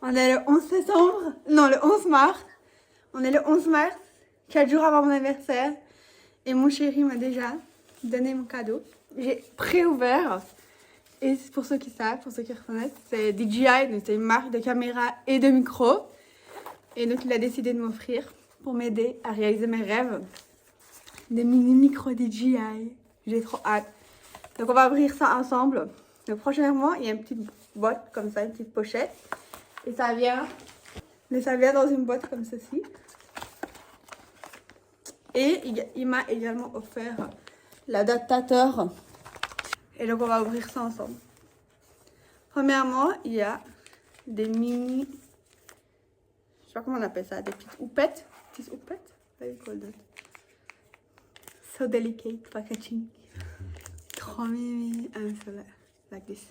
On est le 11 septembre, non le 11 mars. On est le 11 mars, 4 jours avant mon anniversaire. Et mon chéri m'a déjà donné mon cadeau. J'ai pré-ouvert. Et pour ceux qui savent, pour ceux qui reconnaissent, c'est DJI, donc c'est une marque de caméra et de micro. Et donc il a décidé de m'offrir pour m'aider à réaliser mes rêves. Des mini micro DJI. J'ai trop hâte. Donc on va ouvrir ça ensemble. Donc prochainement, il y a une petite boîte comme ça, une petite pochette. Et ça vient dans une boîte comme ceci. Et il m'a également offert l'adaptateur. Et donc on va ouvrir ça ensemble. Premièrement, il y a des mini... Je sais pas comment on appelle ça, des petites houpettes. Petites houpettes? How you call that? So delicate packaging. Trop mimi. So like this.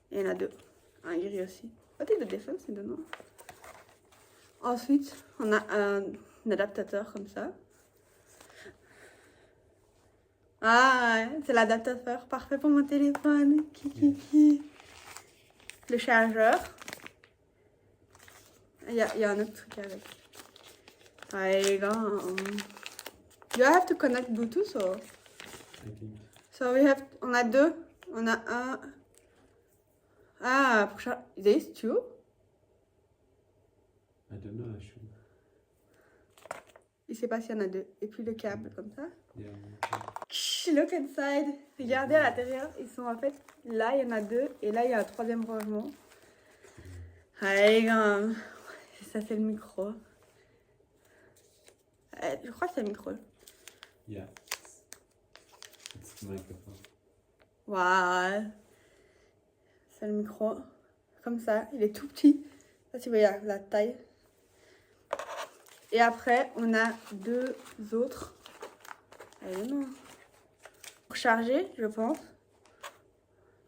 Il y en a deux. Un gris aussi. What is the difference in the no? Ensuite, on a un adaptateur comme ça. Ah, ouais, c'est l'adaptateur parfait pour mon téléphone. Kiki. Le chargeur. Il y a un autre truc avec. Ouais, you have to connect Bluetooth or? I think. So on a deux. On a un. Ah, pour charger. This two? I don't know, I should. Je sais pas s'il y en a deux. Et puis le câble comme ça. Yeah. Look inside. Regardez à l'intérieur. Ils sont en fait. Là, il y en a deux. Et là, il y a un troisième rangement. Allez, ça, c'est le micro. Je crois que c'est le micro. Yeah. It's the microphone. Waouh. C'est le micro. Comme ça. Il est tout petit. Ça, tu vois, il y a la taille. Et après, on a deux autres. Allez, non. Pour charger, je pense.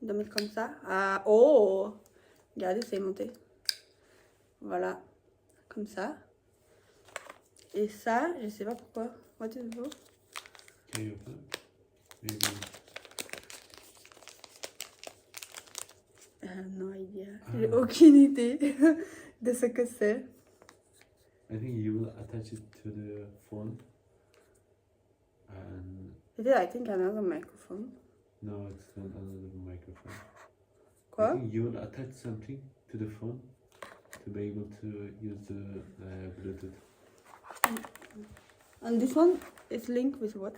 On doit mettre comme ça. Ah, oh! Regardez, c'est monté. Voilà. Comme ça. Et ça, je sais pas pourquoi. What is it? Can you open it? Maybe. No idea. J'ai aucune idée de ce que c'est. I think you will attach it to the phone. And It is, I think, another microphone. no, it's not another microphone. Quoi? I think you will attach something to the phone to be able to use the Bluetooth. And this one is linked with what?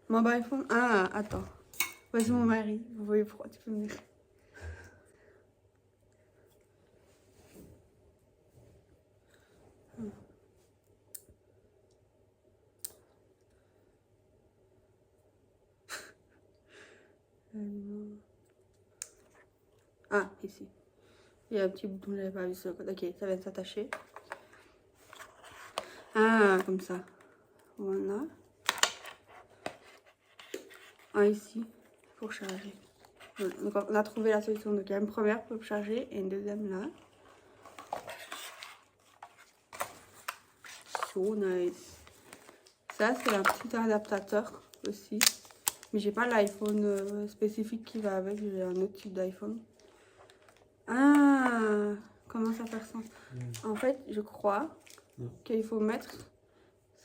Mobile phone? Ah, attends. Voici mon mari. Vous voyez pourquoi tu peux me dire. Ah, ici. Il y a un petit bouton, je n'avais pas vu sur le côté. Ok, ça vient de s'attacher. Ah, comme ça. Voilà. Un ici, pour charger. Voilà. Donc on a trouvé la solution. Donc il y a une première pour charger et une deuxième là. So nice. Ça, c'est un petit adaptateur aussi. Mais j'ai pas l'iPhone spécifique qui va avec. J'ai un autre type d'iPhone. Ah, comment ça faire ça? En fait, je crois qu'il faut mettre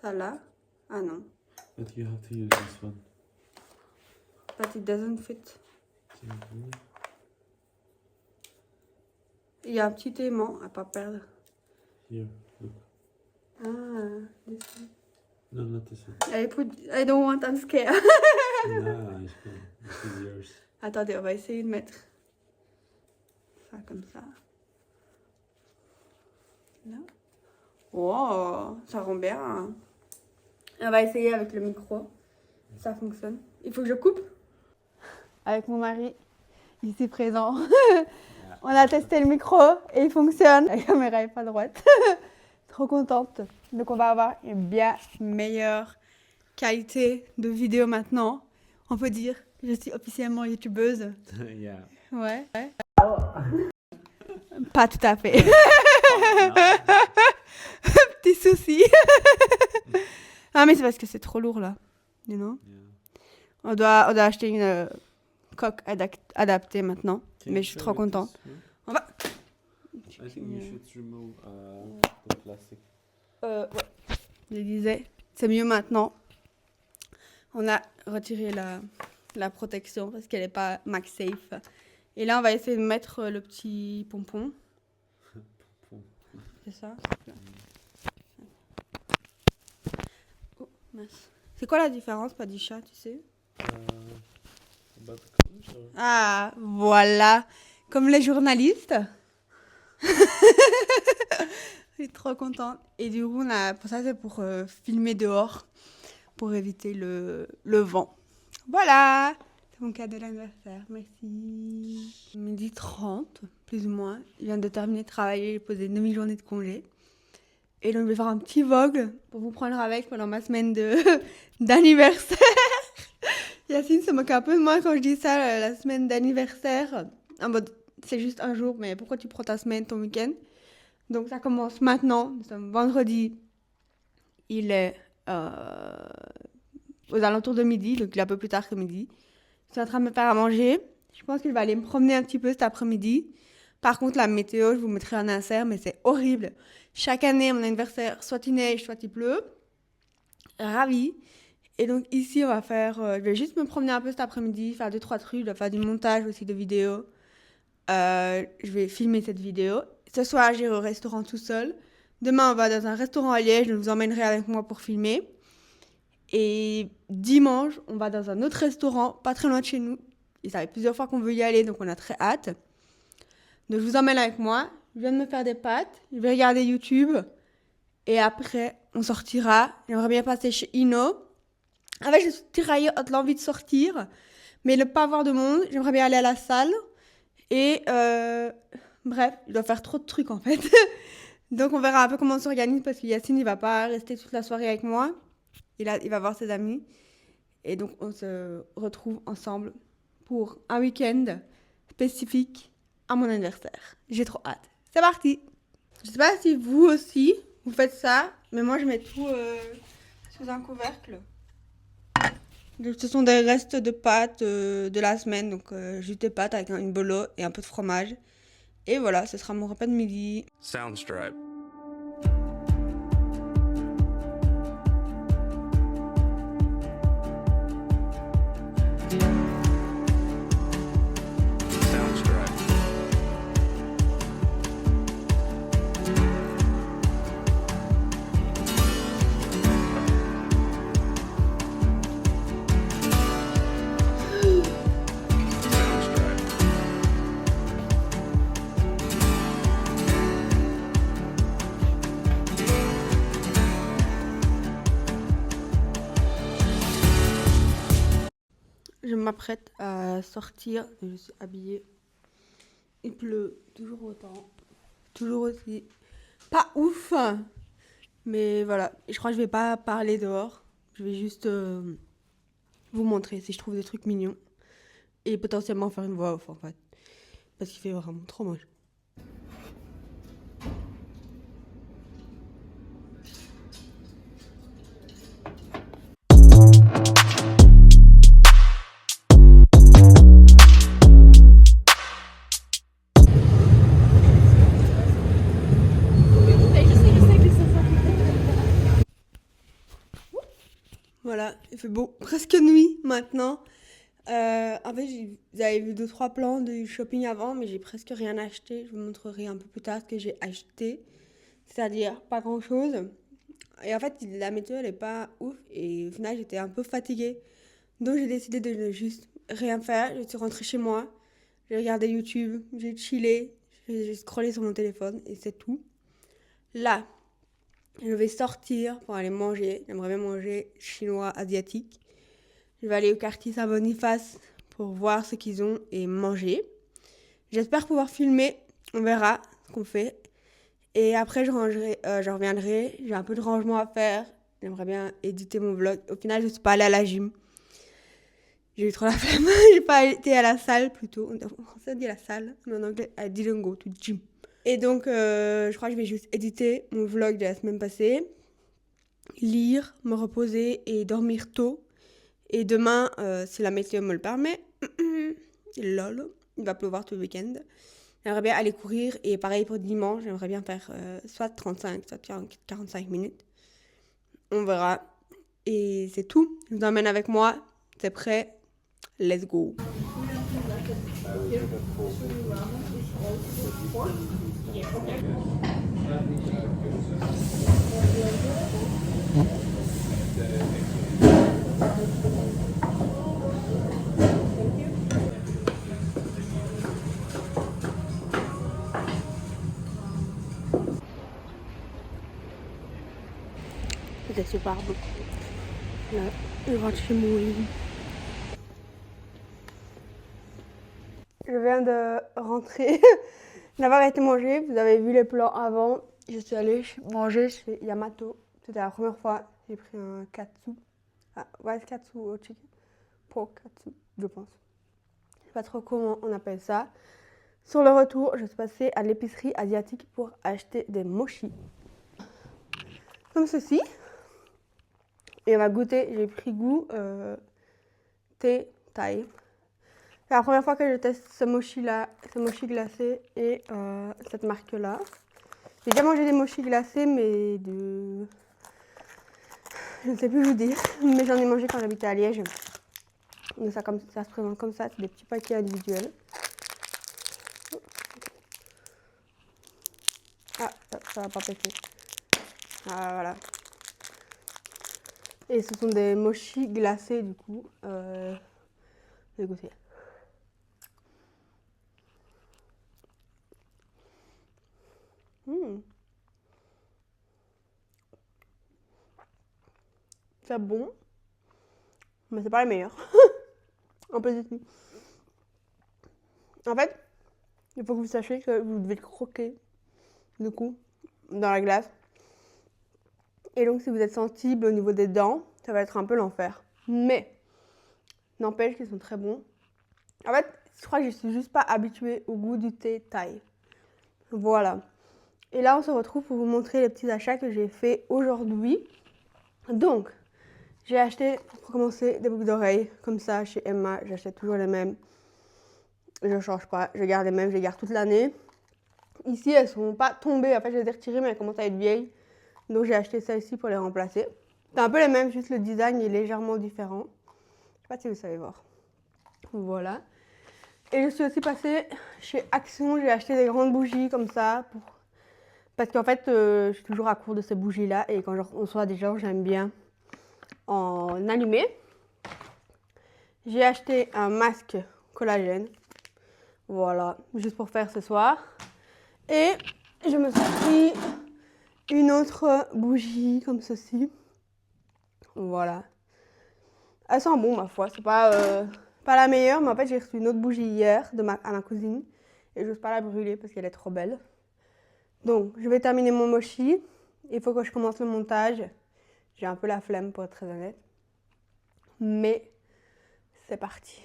ça là. Ah non. But you have to use this one. But it doesn't fit. Can you do it? Il y a un petit aimant à pas perdre. Here, look. Ah, this one. No, not this one. I don't want, I'm scared. Nah, it's fine. This is yours. Attendez, on va essayer de mettre ça comme ça. Là. Oh, ça rend bien. On va essayer avec le micro. Ça fonctionne. Il faut que je coupe. Avec mon mari, ici présent. On a testé le micro et il fonctionne. La caméra est pas droite. Trop contente. Donc on va avoir une bien meilleure qualité de vidéo maintenant. On peut dire que je suis officiellement youtubeuse. Yeah. Ouais. Pas tout à fait. Petit souci. Ah mais c'est parce que c'est trop lourd là. You know? Yeah. On doit acheter une coque adaptée maintenant. Can Mais you je suis play trop with contente. this? No? On va... I think you should remove the plastic. Ouais. Je disais, c'est mieux maintenant. On a retiré la protection parce qu'elle n'est pas MagSafe. Et là, on va essayer de mettre le petit pompon. C'est ça? Oh, mince. C'est quoi la différence, Padisha, tu sais? About the colors or? Ah, voilà. Comme les journalistes. Je suis trop contente. Et du coup, pour ça, c'est pour filmer dehors, pour éviter le vent. Voilà. C'est mon cadeau d'anniversaire. Merci. 12h30, plus ou moins. Je viens de terminer de travailler, j'ai posé 9 journées de congé. Et donc, je vais faire un petit vogue pour vous prendre avec pendant ma semaine d'anniversaire. Yacine se moque un peu de moi quand je dis ça, la semaine d'anniversaire. En mode, c'est juste un jour, mais pourquoi tu prends ta semaine, ton week-end? Donc ça commence maintenant, nous sommes vendredi. Il est aux alentours de midi, donc il est un peu plus tard que midi. Je suis en train de me faire à manger. Je pense que je vais aller me promener un petit peu cet après-midi. Par contre, la météo, je vous mettrai un insert, mais c'est horrible. Chaque année, à mon anniversaire, soit il neige, soit il pleut. Ravie. Et donc ici, je vais juste me promener un peu cet après-midi, faire 2-3 trucs, je vais faire du montage aussi de vidéos. Je vais filmer cette vidéo. Ce soir, j'irai au restaurant tout seul. Demain, on va dans un restaurant à Liège, je vous emmènerai avec moi pour filmer. Et dimanche, on va dans un autre restaurant, pas très loin de chez nous. Et ça fait plusieurs fois qu'on veut y aller, donc on a très hâte. Donc je vous emmène avec moi. Je viens de me faire des pâtes, je vais regarder YouTube. Et après, on sortira. J'aimerais bien passer chez Ino. En fait, je suis tiraillée entre l'envie de sortir, mais ne pas avoir de monde. J'aimerais bien aller à la salle. Et bref, je dois faire trop de trucs en fait. Donc on verra un peu comment on s'organise parce que Yacine, il va pas rester toute la soirée avec moi. Il va voir ses amis. Et donc on se retrouve ensemble pour un week-end spécifique à mon anniversaire. J'ai trop hâte. C'est parti! Je sais pas si vous aussi, vous faites ça, mais moi je mets tout sous un couvercle. Donc, ce sont des restes de pâtes de la semaine, donc juste des pâtes avec une bolo et un peu de fromage. Et voilà, ce sera mon repas de midi. Soundstripe. Soundstripe. Soundstripe. Je m'apprête à sortir, je suis habillée. Il pleut toujours autant, toujours aussi. Pas ouf, mais voilà. Je crois que je vais pas parler dehors. Je vais juste vous montrer si je trouve des trucs mignons. Et potentiellement faire une voix off en fait. Parce qu'il fait vraiment trop moche. Voilà, il fait beau, presque nuit maintenant. En fait, j'avais vu 2-3 plans de shopping avant, mais j'ai presque rien acheté. Je vous montrerai un peu plus tard ce que j'ai acheté. C'est-à-dire pas grand-chose. Et en fait, la météo, elle est pas ouf. Et au final, j'étais un peu fatiguée. Donc, j'ai décidé de ne juste rien faire. Je suis rentrée chez moi. J'ai regardé YouTube. J'ai chillé. J'ai scrollé sur mon téléphone. Et c'est tout. Là, je vais sortir pour aller manger. J'aimerais bien manger chinois, asiatique. Je vais aller au quartier Saint-Boniface pour voir ce qu'ils ont et manger. J'espère pouvoir filmer. On verra ce qu'on fait. Et après, je reviendrai. J'ai un peu de rangement à faire. J'aimerais bien éditer mon vlog. Au final, je ne suis pas allée à la gym. J'ai eu trop la flemme. J'ai pas été à la salle plutôt. En français, on dit la salle. Mais en anglais, I didn't go to gym. Et donc, je crois que je vais juste éditer mon vlog de la semaine passée. Lire, me reposer et dormir tôt. Et demain, si la météo me le permet, lol, il va pleuvoir tout le week-end. J'aimerais bien aller courir et pareil pour dimanche, j'aimerais bien faire soit 35, soit 45 minutes. On verra. Et c'est tout. Je vous emmène avec moi. C'est prêt. Let's go. C'était super beau. Là, je rentre chez moi. Je viens de rentrer, d'avoir été manger. Vous avez vu les plans avant. Je suis allée manger chez Yamato. C'était la première fois. J'ai pris un katsu. Ah, ouais, katsu au chicken. Pour katsu, je pense. Je sais pas trop comment on appelle ça. Sur le retour, je suis passée à l'épicerie asiatique pour acheter des mochi. Comme ceci. Et on va goûter. J'ai pris goût thé Thai. C'est la première fois que je teste ce mochi-là, ce mochi glacé et cette marque-là. J'ai déjà mangé des mochis glacés, mais de... Je ne sais plus vous dire, mais j'en ai mangé quand j'habitais à Liège. Donc ça se présente comme ça, c'est des petits paquets individuels. Ah, ça va pas péter. Ah, voilà. Et ce sont des mochis glacés, du coup. Je vais goûter. C'est bon, mais c'est pas les meilleurs. En positif. En fait, il faut que vous sachiez que vous devez le croquer, du coup, dans la glace. Et donc, si vous êtes sensible au niveau des dents, ça va être un peu l'enfer. Mais, n'empêche qu'ils sont très bons. En fait, je crois que je suis juste pas habituée au goût du thé Thai. Voilà. Et là, on se retrouve pour vous montrer les petits achats que j'ai fait aujourd'hui. Donc, j'ai acheté, pour commencer, des boucles d'oreilles. Comme ça, chez Emma, j'achète toujours les mêmes. Je ne change pas, je garde les mêmes, je les garde toute l'année. Ici, elles ne sont pas tombées. En fait, je les ai retirées, mais elles commencent à être vieilles. Donc, j'ai acheté ça ici pour les remplacer. C'est un peu les mêmes, juste le design est légèrement différent. Je ne sais pas si vous savez voir. Voilà. Et je suis aussi passée chez Action. J'ai acheté des grandes bougies comme ça. Parce qu'en fait, je suis toujours à court de ces bougies-là. Et quand je reçois des gens, j'aime bien en allumer. J'ai acheté un masque collagène. Voilà, juste pour faire ce soir. Et je me suis pris une autre bougie comme ceci. Voilà. Elle sent bon, ma foi. C'est pas la meilleure, mais en fait, j'ai reçu une autre bougie hier à ma cousine. Et j'ose pas la brûler parce qu'elle est trop belle. Donc, je vais terminer mon mochi. Il faut que je commence le montage. J'ai un peu la flemme pour être très honnête. Mais c'est parti.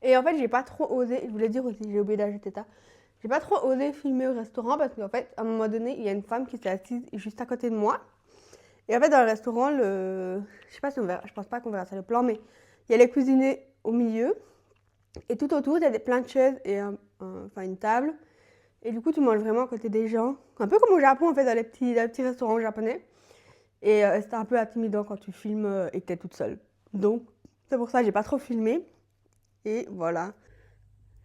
Et en fait, j'ai pas trop osé, je voulais dire aussi, j'ai oublié d'ajouter ça. J'ai pas trop osé filmer au restaurant parce qu'en fait, à un moment donné, il y a une femme qui s'est assise juste à côté de moi. Et en fait, dans le restaurant, je sais pas si on verra, je pense pas qu'on verra ça le plan, mais il y a les cuisiniers au milieu. Et tout autour, il y a plein de chaises et une table. Et du coup, tu manges vraiment à côté des gens. Un peu comme au Japon, en fait, dans les petits restaurants japonais. Et c'était un peu intimidant quand tu filmes et que tu es toute seule. Donc, c'est pour ça que j'ai pas trop filmé. Et voilà.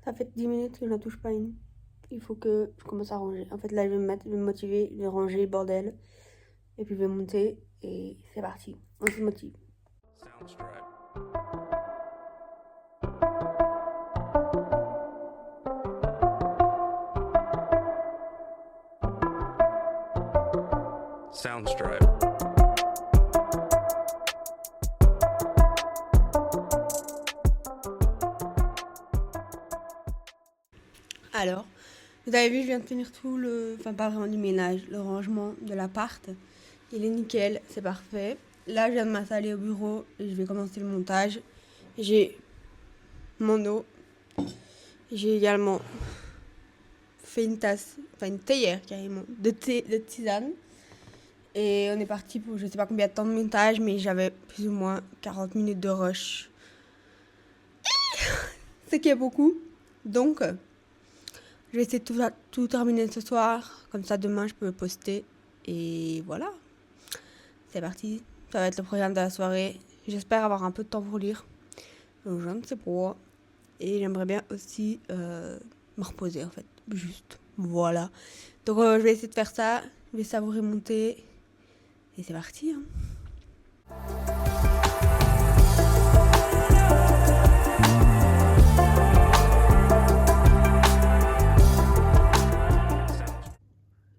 Ça fait 10 minutes que je ne touche pas une. Il faut que je commence à ranger. En fait, là, je vais me motiver, je vais ranger le bordel. Et puis, je vais monter. Et c'est parti. On se motive. Soundstripe. Soundstripe. Alors, vous avez vu, je viens de finir tout enfin pas vraiment du ménage, le rangement de l'appart. Il est nickel, c'est parfait. Là, je viens de m'installer au bureau et je vais commencer le montage. J'ai mon eau. J'ai également fait une tasse, enfin une théière carrément, de tisane. Et on est parti pour je sais pas combien de temps de montage, mais j'avais plus ou moins 40 minutes de rush. Ce qui est beaucoup. Donc, je vais essayer de tout terminer ce soir. Comme ça, demain, je peux le poster. Et voilà. C'est parti. Ça va être le programme de la soirée. J'espère avoir un peu de temps pour lire. Donc, je ne sais pas. Et j'aimerais bien aussi me reposer, en fait. Juste. Voilà. Donc, je vais essayer de faire ça. Je vais savourer mon thé. Et c'est parti. Hein.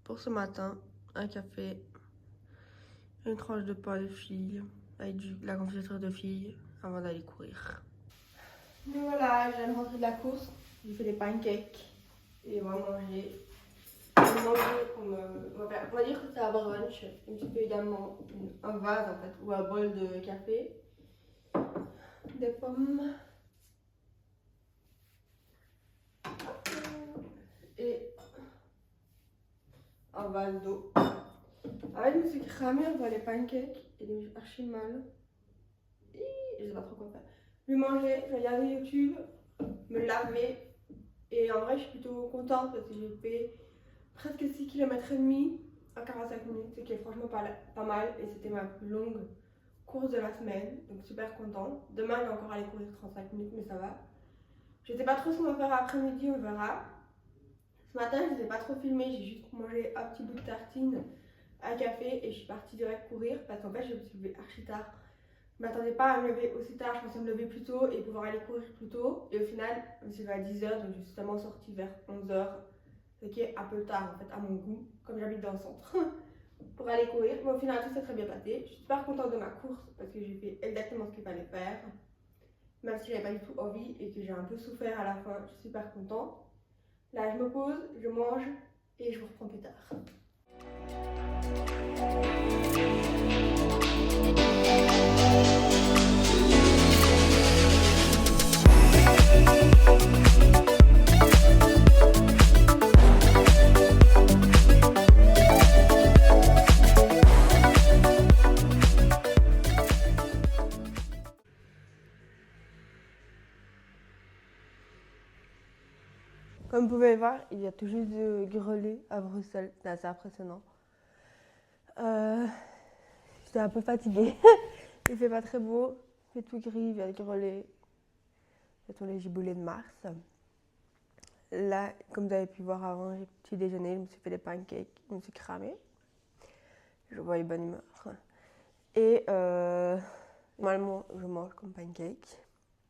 Pour ce matin, un café, une tranche de pain de fille avec de la confiture de fille avant d'aller courir. Mais voilà, je viens de rentrer de la course, j'ai fait des pancakes et on va manger. On va dire que c'est un brunch. Un petit peu également un vase en fait, ou un bol de café, des pommes et un vase d'eau. En fait, je me suis cramée devant les pancakes et donc j'ai archi mal. Je sais pas trop quoi faire. Je vais manger, je vais regarder YouTube, me laver. Et en vrai, je suis plutôt contente parce que j'ai fait presque 6 km et demi en 45 minutes, ce qui est franchement pas mal. Et c'était ma plus longue course de la semaine, donc super contente. Demain, je vais encore aller courir 35 minutes, mais ça va. Je sais pas trop ce qu'on va faire après-midi, on verra. Ce matin, je ne les ai pas trop filmé, j'ai juste mangé un petit bout de tartine, un café et je suis partie direct courir parce qu'en fait, je me suis levée archi tard. Je m'attendais pas à me lever aussi tard, je pensais me lever plus tôt et pouvoir aller courir plus tôt. Et au final, je me suis levée à 10h, donc je suis seulement sortie vers 11h, ce qui est un peu tard en fait à mon goût, comme j'habite dans le centre, pour aller courir. Mais au final, tout s'est très bien passé. Je suis super contente de ma course parce que j'ai fait exactement ce qu'il fallait faire. Même si j'avais pas du tout envie et que j'ai un peu souffert à la fin, je suis super contente. Là, je me pose, je mange et je vous reprends plus tard. Comme vous pouvez voir, il y a tout juste de grêlé à Bruxelles. C'est assez impressionnant. J'étais un peu fatiguée. Il fait pas très beau. Il fait tout gris, il y a le grêlé. Il y a tous les giboulées de mars. Là, comme vous avez pu voir avant, j'ai petit déjeuner. Je me suis fait des pancakes. Je me suis cramée. Je vois une bonne humeur. Et normalement, je mange comme pancake.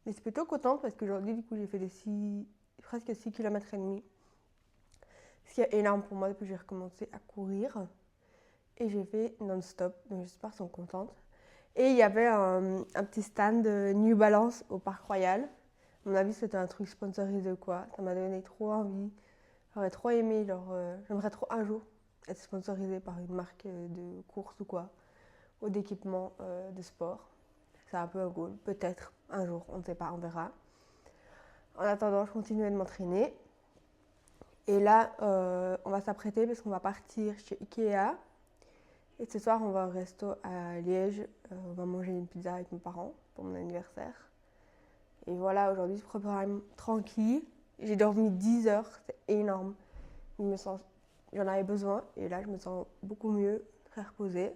Mais c'est plutôt contente parce qu'aujourd'hui, du coup, j'ai fait presque 6 km et demi. Ce qui est énorme pour moi depuis que j'ai recommencé à courir. Et j'ai fait non-stop, donc j'espère qu'elles sont contentes. Et il y avait un petit stand de New Balance au Parc Royal. À mon avis, c'était un truc sponsorisé ou quoi. Ça m'a donné trop envie. J'aurais trop aimé, j'aimerais trop un jour être sponsorisée par une marque de course ou quoi, ou d'équipement de sport. C'est un peu un goal, peut-être un jour, on ne sait pas, on verra. En attendant, je continue de m'entraîner. Et là, on va s'apprêter parce qu'on va partir chez Ikea. Et ce soir, on va au resto à Liège. On va manger une pizza avec mes parents pour mon anniversaire. Et voilà, aujourd'hui, je programme tranquille. J'ai dormi 10 heures, c'est énorme. J'en avais besoin et là, je me sens beaucoup mieux, très reposée.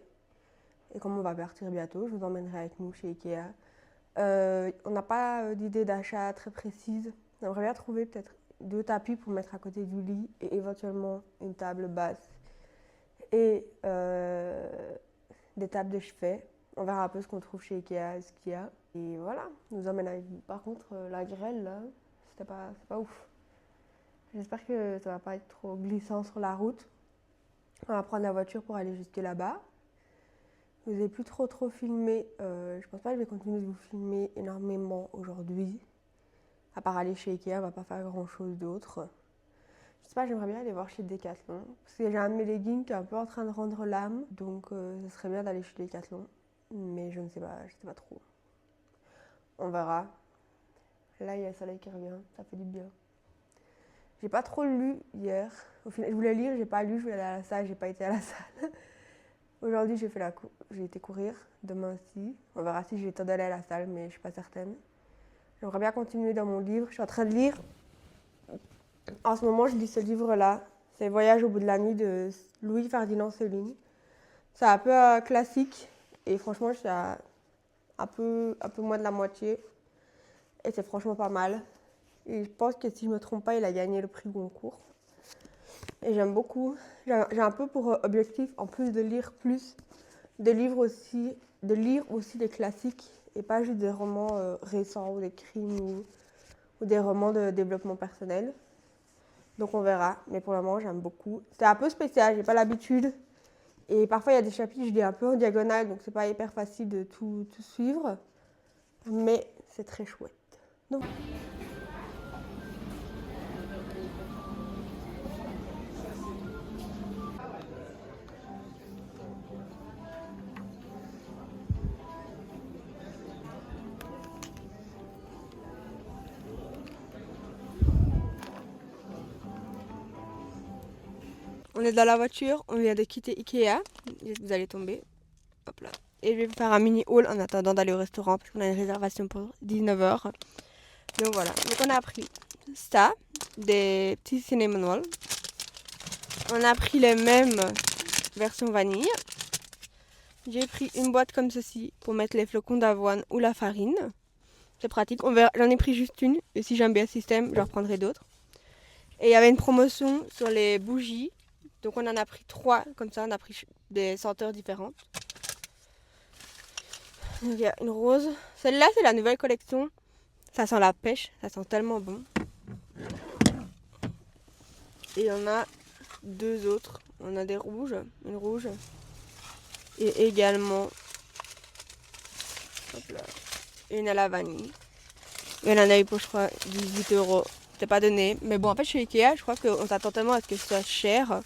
Et comme on va partir bientôt, je vous emmènerai avec nous chez Ikea. On n'a pas d'idée d'achat très précise. J'aimerais bien trouver peut-être 2 tapis pour mettre à côté du lit et éventuellement une table basse et des tables de chevet. On verra un peu ce qu'on trouve chez Ikea, ce qu'il y a. Et voilà, nous emmène avec nous. Par contre, la grêle, là, c'est pas ouf. J'espère que ça va pas être trop glissant sur la route. On va prendre la voiture pour aller jusque là-bas. Je vous ai plus trop filmé. Je pense pas que je vais continuer de vous filmer énormément aujourd'hui. À part aller chez Ikea, on va pas faire grand chose d'autre. Je sais pas, j'aimerais bien aller voir chez Decathlon. Parce que j'ai un de mes leggings qui est un peu en train de rendre l'âme. Donc ce serait bien d'aller chez Decathlon. Mais je sais pas trop. On verra. Là, il y a le soleil qui revient. Ça fait du bien. J'ai pas trop lu hier. Au final, je voulais lire, j'ai pas lu. Je voulais aller à la salle, j'ai pas été à la salle. Aujourd'hui, j'ai été courir. Demain aussi. On verra si j'ai le temps d'aller à la salle, mais je suis pas certaine. J'aimerais bien continuer dans mon livre. Je suis en train de lire En ce moment, je lis ce livre-là. C'est Voyage au bout de la nuit de Louis-Ferdinand Céline. C'est un peu classique et franchement, je suis à un peu moins de la moitié. Et c'est franchement pas mal. Et je pense que si je ne me trompe pas, il a gagné le prix Goncourt. Et j'aime beaucoup. J'ai un peu pour objectif, en plus de lire plus, de lire aussi des classiques et pas juste des romans récents ou des crimes ou des romans de développement personnel. Donc on verra, mais pour le moment j'aime beaucoup. C'est un peu spécial, j'ai pas l'habitude. Et parfois il y a des chapitres, je lis un peu en diagonale, donc c'est pas hyper facile de tout suivre. Mais c'est très chouette. Donc... On est dans la voiture, on vient de quitter Ikea, vous allez tomber, hop là. Et je vais vous faire un mini haul en attendant d'aller au restaurant parce qu'on a une réservation pour 19h. Donc voilà, donc on a pris ça, des petits cinnamon rolls. On a pris les mêmes versions vanille. J'ai pris une boîte comme ceci pour mettre les flocons d'avoine ou la farine. C'est pratique, j'en ai pris juste une et si j'aime bien le système, j'en reprendrai d'autres. Et il y avait une promotion sur les bougies. Donc on en a pris 3, comme ça on a pris des senteurs différentes. Donc il y a une rose. Celle-là c'est la nouvelle collection. Ça sent la pêche, ça sent tellement bon. Et il y en a 2 autres. On a des rouges, une rouge. Et également hop là, une à la vanille. Et on en a eu pour je crois 18€. C'était pas donné. Mais bon en fait chez Ikea je crois qu'on s'attend tellement à ce que ce soit cher.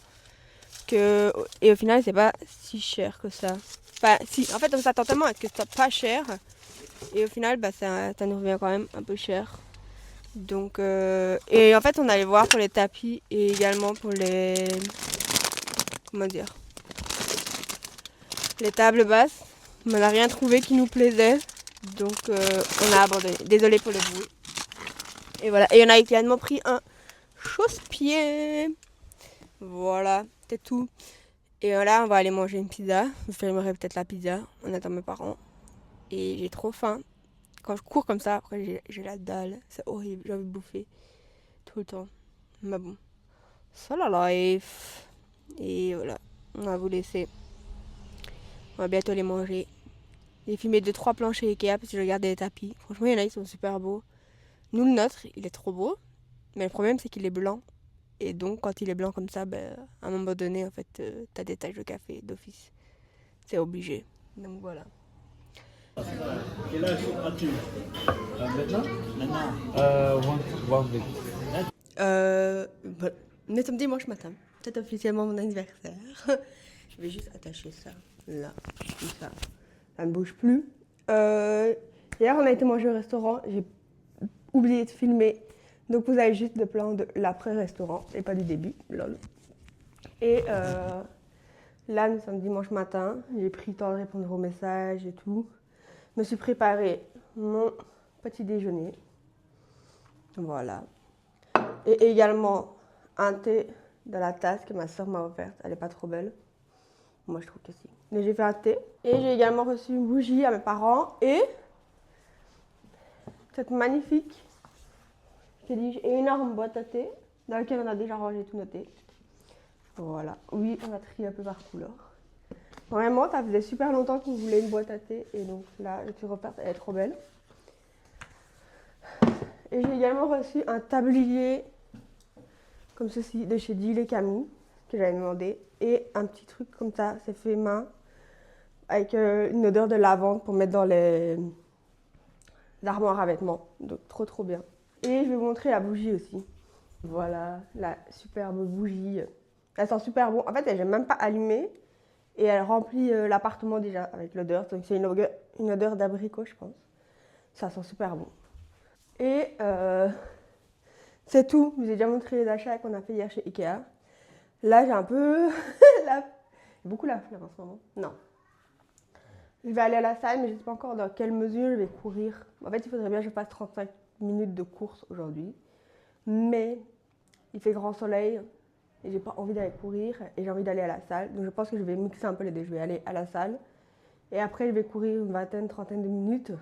Et au final c'est pas si cher que ça. Enfin si, en fait on s'attend tellement à ce que ce soit pas cher. Et au final bah, ça nous revient quand même un peu cher. Donc et en fait on allait voir pour les tapis et également pour les... Comment dire, les tables basses. On n'a rien trouvé qui nous plaisait. Donc on a abandonné. Désolée pour le bruit. Et voilà. Et on a également pris un chausse-pied. Voilà, c'est tout. Et là, on va aller manger une pizza. Je filmerai peut-être la pizza. On attend mes parents. Et j'ai trop faim. Quand je cours comme ça, après j'ai la dalle. C'est horrible. J'ai envie de bouffer tout le temps. Mais bon, ça la life. Et voilà, on va vous laisser. On va bientôt les manger. J'ai filmé 2-3 plans chez Ikea parce que je regardais les tapis. Franchement, il y en a, ils sont super beaux. Nous, le nôtre, il est trop beau. Mais le problème, c'est qu'il est blanc. Et donc, quand il est blanc comme ça, ben, à un moment donné, en fait, t'as des taches de café d'office. C'est obligé. Donc voilà. Quel âge as-tu maintenant One week. Voilà. Nous sommes dimanche matin. C'est officiellement mon anniversaire. Je vais juste attacher ça là. Comme ça. Ça ne bouge plus. Hier, on a été manger au restaurant. J'ai oublié de filmer. Donc, vous avez juste le plan de l'après-restaurant et pas du début. Lol. Et là, nous sommes dimanche matin. J'ai pris le temps de répondre aux messages et tout. Je me suis préparé mon petit déjeuner. Voilà. Et également un thé de la tasse que ma soeur m'a offerte. Elle n'est pas trop belle. Moi, je trouve que si. Mais j'ai fait un thé. Et j'ai également reçu une bougie à mes parents. Et cette magnifique, que dis-je, énorme boîte à thé dans laquelle on a déjà rangé tous nos thés. Voilà. Oui, on a trié un peu par couleur. Vraiment, ça faisait super longtemps qu'on voulait une boîte à thé. Et donc là, je suis repartie. Elle est trop belle. Et j'ai également reçu un tablier comme ceci de chez Gilles et Camille que j'avais demandé. Et un petit truc comme ça, c'est fait main avec une odeur de lavande pour mettre dans les armoires à vêtements. Donc trop bien. Et je vais vous montrer la bougie aussi. Voilà, la superbe bougie. Elle sent super bon. En fait, elle n'est même pas allumée. Et elle remplit l'appartement déjà avec l'odeur. Donc c'est une odeur d'abricot, je pense. Ça sent super bon. Et c'est tout. Je vous ai déjà montré les achats qu'on a fait hier chez Ikea. Là, j'ai un peu... beaucoup la flemme en ce moment. Non. Je vais aller à la salle, mais je ne sais pas encore dans quelle mesure je vais courir. En fait, il faudrait bien que je fasse 35 minutes de course aujourd'hui. Mais il fait grand soleil et j'ai pas envie d'aller courir et j'ai envie d'aller à la salle. Donc je pense que je vais mixer un peu les deux. Je vais aller à la salle et après je vais courir une vingtaine, trentaine de minutes,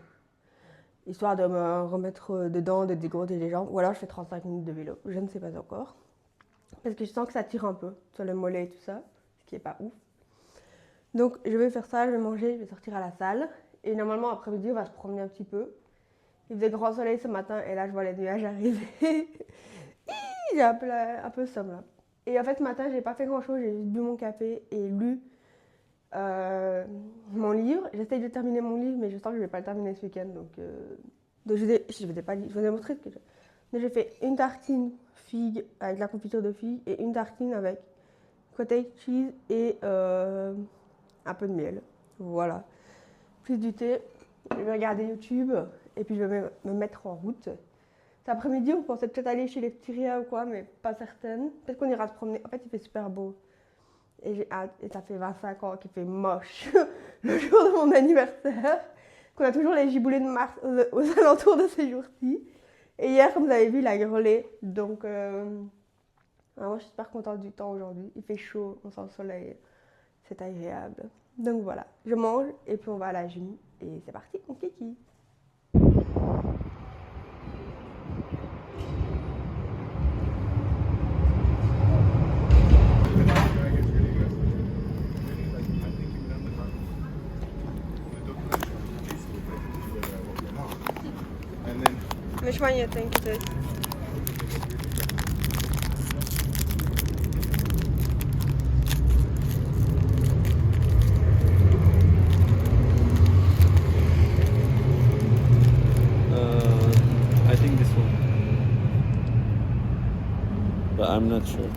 histoire de me remettre dedans, de dégourdir les jambes. Ou alors je fais 35 minutes de vélo, je ne sais pas encore. Parce que je sens que ça tire un peu sur le mollet et tout ça, ce qui est pas ouf. Donc je vais faire ça, je vais manger, je vais sortir à la salle. Et normalement après-midi on va se promener un petit peu. Il faisait grand soleil ce matin et là je vois les nuages arriver. J'ai un peu somme là. Et en fait ce matin j'ai pas fait grand chose, j'ai juste bu mon café et lu mon livre. J'essaye de terminer mon livre mais je sens que je vais pas le terminer ce week-end. Donc je vous ai montré ce que j'ai fait une tartine figue avec la confiture de figue et une tartine avec cottage cheese et un peu de miel. Voilà. Plus du thé. Je vais regarder YouTube et puis je vais me mettre en route. Cet après-midi, on pensait peut-être aller chez les Ptyria ou quoi, mais pas certaine. Peut-être qu'on ira se promener. En fait, il fait super beau. Et j'ai hâte. Et ça fait 25 ans qu'il fait moche. Le jour de mon anniversaire. Qu'on a toujours les giboulées de mars aux alentours de ces jours-ci. Et hier, comme vous avez vu, il a grêlé. Donc, moi, je suis super contente du temps aujourd'hui. Il fait chaud, on sent le soleil. C'est agréable. Donc voilà, je mange et puis on va à la gym. Et c'est parti, mon kiki. Which one you think it is? I think this one. But I'm not sure.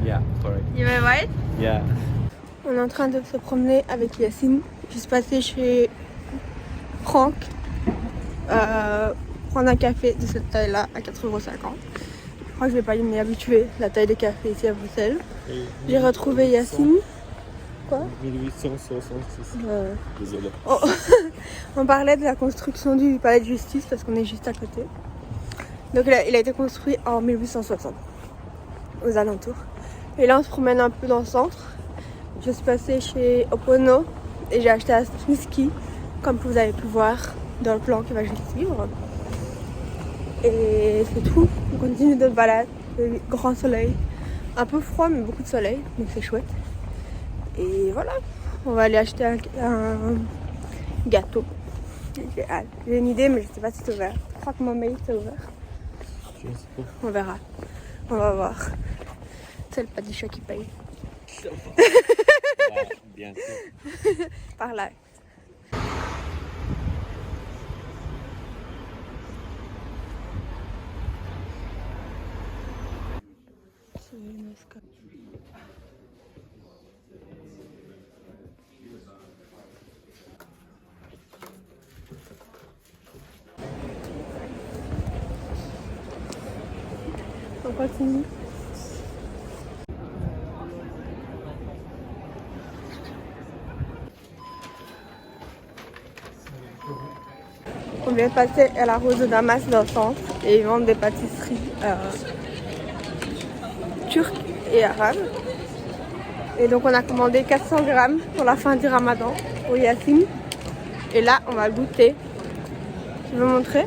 Yeah, correct. You may wait? Yeah. On est en train de se promener avec Yacine. Je suis passée chez Franck prendre un café de cette taille-là à 4,50 €. Je crois que je vais pas m'y habituer, la taille des cafés ici à Bruxelles. J'ai retrouvé Yacine. Quoi? 1866. Désolé. Oh. On parlait de la construction du palais de justice parce qu'on est juste à côté. Donc il a été construit en 1860, aux alentours. Et là on se promène un peu dans le centre. Je suis passée chez Opono et j'ai acheté un whisky, comme vous avez pu voir dans le plan qui va juste suivre. Et c'est tout. On continue de balade, le grand soleil. Un peu froid mais beaucoup de soleil, donc c'est chouette. Et voilà, on va aller acheter un gâteau. J'ai hâte. J'ai une idée mais je sais pas si c'est ouvert. Je crois que mon mail c'est ouvert. Je sais pas. On verra. On va voir. C'est le pâtissier qui paye. Bien sûr. Par là. On continue. On vient de passer à la Rose de Damas dans le centre et ils vendent des pâtisseries turques et arabes. Et donc on a commandé 400 grammes pour la fin du ramadan pour Yacine. Et là on va goûter. Tu veux montrer?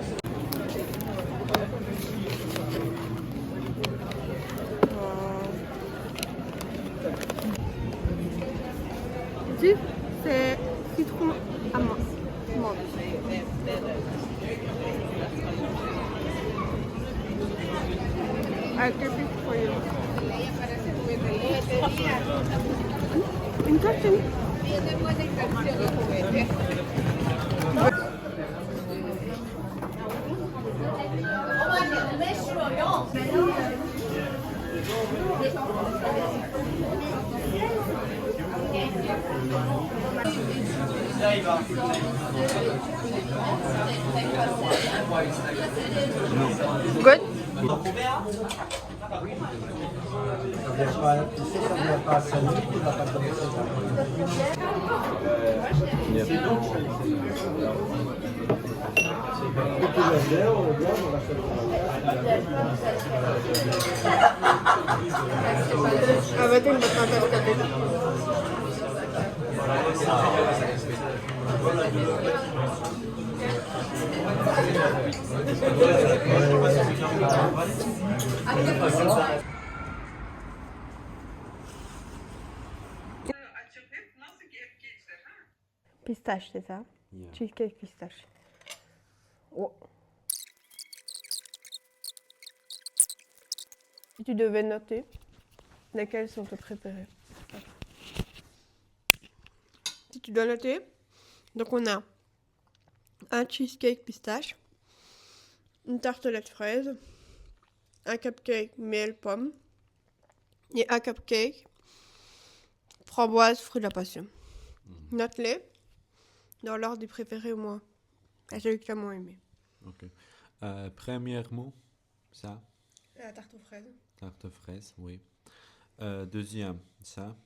C'est citron amande. Avec des petites feuilles. Une tartine. Good? Avete une patate capite. Pistache, c'est ça? Yeah. Cheesecake pistache. Oh. Si tu devais noter, lesquels sont tes préférés? Si tu dois noter, donc on a un cheesecake pistache, une tartelette fraise, un cupcake miel pomme et un cupcake framboise fruit de la passion. Note-les dans l'ordre du préféré au moins. Et celui que tu as moins aimé. Ok. Premièrement, ça, La tarte aux fraises. tarte aux fraises, oui. Deuxième, ça,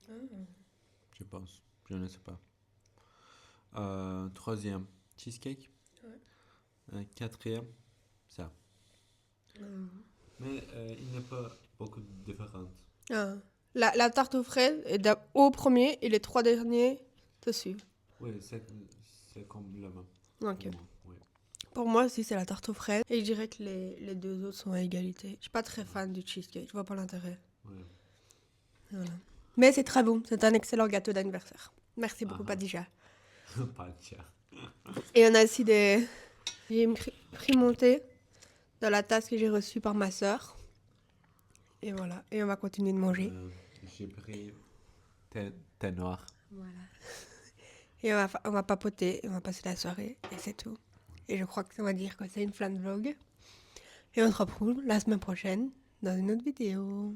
je pense, je ne sais pas. Troisième, cheesecake. Ouais. Quatrième, ça. Mais il n'y a pas beaucoup de différences. Ah. La tarte aux fraises est au premier et les trois derniers te suivent. Oui, c'est comme le même. Ok. Oui. Pour moi aussi, c'est la tarte aux fraises. Et je dirais que les deux autres sont à égalité. Je suis pas très fan du cheesecake, je vois pas l'intérêt. Oui. Voilà. Mais c'est très bon, c'est un excellent gâteau d'anniversaire. Merci beaucoup, Padija. Pas de chat. Et on a aussi des... J'ai pris mon thé dans la tasse que j'ai reçue par ma sœur. Et voilà, et on va continuer de manger. J'ai pris thé noir. Voilà. Et on va papoter, on va passer la soirée, et c'est tout. Et je crois que ça va dire que c'est une flan vlog. Et on se retrouve la semaine prochaine dans une autre vidéo.